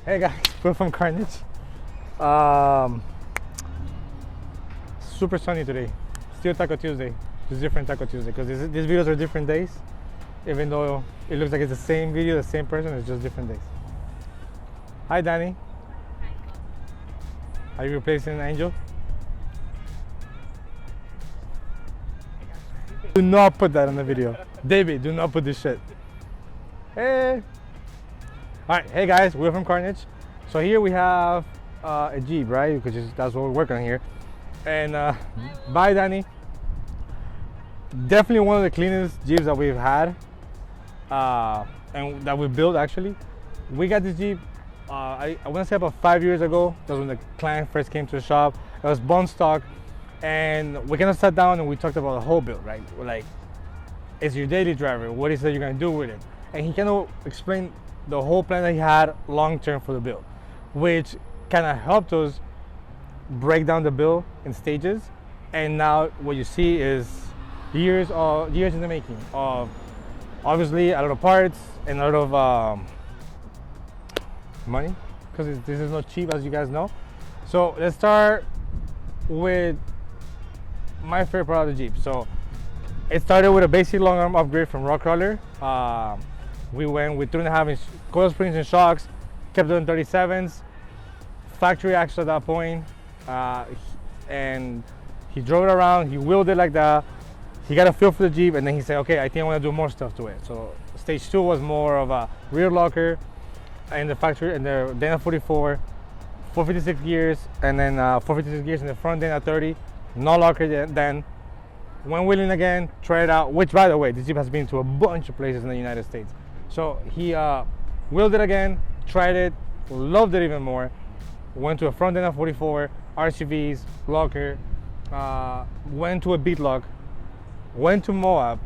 Hey guys, we're from Carnage. Um, Super sunny today. Still Taco Tuesday. Just different Taco Tuesday because these videos are different days. Even though it looks like it's the same video, the same person, it's just different days. Hi Danny. Are you replacing Angel? Do not put that on the video. David, do not put this shit. Hey. Alright, hey guys, we're from Carnage. So here we have a Jeep, right? Because that's what we're working on here. And bye Danny. Definitely one of the cleanest Jeeps that we've had. And that we built actually. We got this Jeep, I want to say about 5 years ago. That was when the client first came to the shop. It was bone stock. And we kind of sat down and we talked about the whole build, right? We're like, it's your daily driver. What is it you're gonna do with it? And he kind of explained the whole plan that he had long term for the build, which kind of helped us break down the build in stages. And now what you see is years in the making of obviously a lot of parts and a lot of money, because this is not cheap, as you guys know. So let's start with my favorite part of the Jeep. So it started with a basic long arm upgrade from Rockcrawler. We went with 3.5 inch coil springs and shocks, kept doing 37s, factory axle at that point, and he drove it around, he wheeled it like that. He got a feel for the Jeep, and then he said, okay, I think I want to do more stuff to it. So stage 2 was more of a rear locker in the factory, in the Dana 44, 456 gears, and then 456 gears in the front Dana 30, no locker then. Went wheeling again, tried it out, which by the way, this Jeep has been to a bunch of places in the United States. So he wheeled it again, tried it, loved it even more. Went to a front Dana 44, RCVs, locker, went to a beat lock, went to Moab,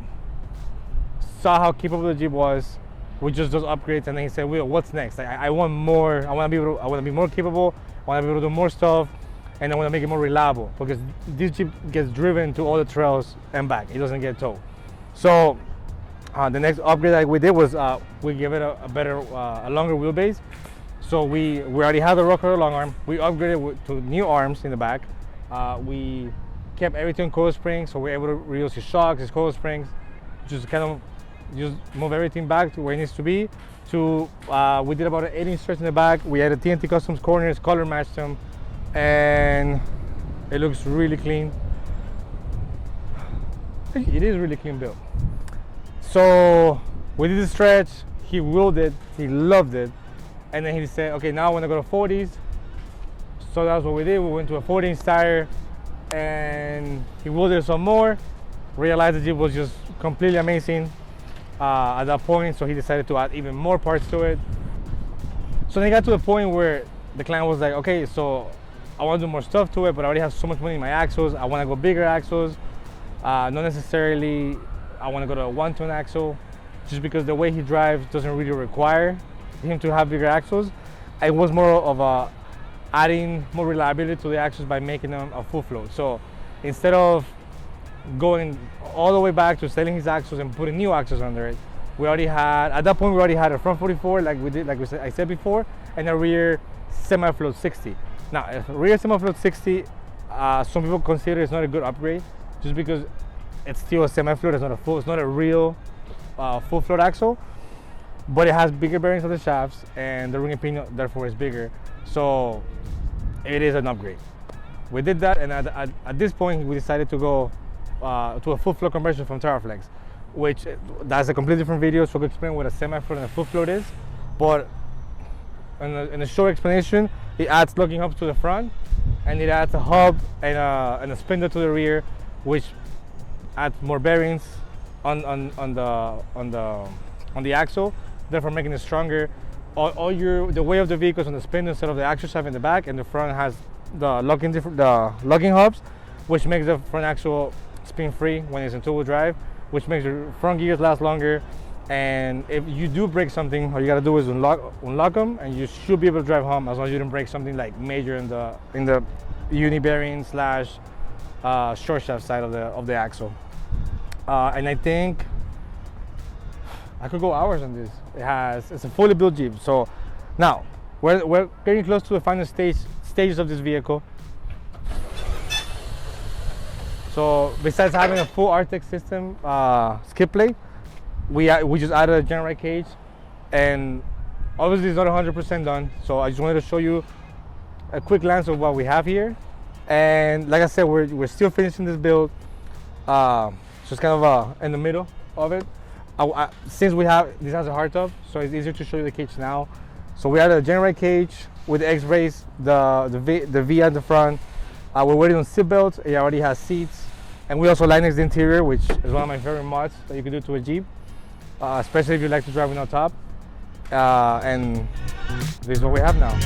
saw how capable the Jeep was with just those upgrades, and then he said, Will, what's next? I want more, I want to be more capable, I want to be able to do more stuff, and I want to make it more reliable, because this Jeep gets driven to all the trails and back. It doesn't get towed. So the next upgrade that we did was we gave it a better, a longer wheelbase. So we already had the Rockcrawler long arm. We upgraded to new arms in the back. We kept everything coil springs, so we're able to reuse his shocks, his coil springs, just kind of just move everything back to where it needs to be. We did about an 8-inch stretch in the back. We added TNT Customs corners, color matched them, and it looks really clean. It is really clean built. So we did the stretch, he wheeled it, he loved it, and then he said, okay, now I want to go to 40s. So that's what we did. We went to a 40-inch tire, and he wheeled it some more, realized the Jeep was just completely amazing at that point, so he decided to add even more parts to it. So they got to a point where the client was like, okay, so I want to do more stuff to it, but I already have so much money in my axles. I want to go bigger axles. Not necessarily I want to go to a 1-ton axle, just because the way he drives doesn't really require him to have bigger axles. It was more of adding more reliability to the axles by making them a full float. So instead of going all the way back to selling his axles and putting new axles under it, we already had, at that point, we already had a front 44, I said before, and a rear semi-float 60. Now, a rear semi-float 60, some people consider it's not a good upgrade, just because it's still a semi-float. It's not a real full float axle, but it has bigger bearings on the shafts, and the ring and pinion therefore is bigger. So it is an upgrade. We did that, and at this point, we decided to go to a full float conversion from Terraflex, which that's a completely different video, so I could explain what a semi-float and a full float is. But in a short explanation, it adds locking hubs to the front, and it adds a hub and a spindle to the rear, which adds more bearings on the axle, therefore making it stronger. The weight of the vehicle is on the spindle instead of the axle shaft in the back, and the front has the locking hubs, which makes the front axle spin free when it's in two-wheel drive, which makes the front gears last longer. And if you do break something, all you gotta do is unlock them, and you should be able to drive home, as long as you didn't break something like major in the uni bearing / short shaft side of the axle. And I think I could go hours on this. It's a fully built Jeep. So now we're getting close to the final stages of this vehicle. So besides having a full Arctic system skid plate, we just added a general cage, and obviously it's not 100% done. So I just wanted to show you a quick glance of what we have here. And like I said, we're still finishing this build. So it's kind of in the middle of it. Since this has a hardtop, so it's easier to show you the cage now. So we added a general cage with the X-rays, the V at the front. We're waiting on seat belts. It already has seats, and we also Linux the interior, which is one of my favorite mods that you can do to a Jeep, especially if you like to drive on top. And this is what we have now.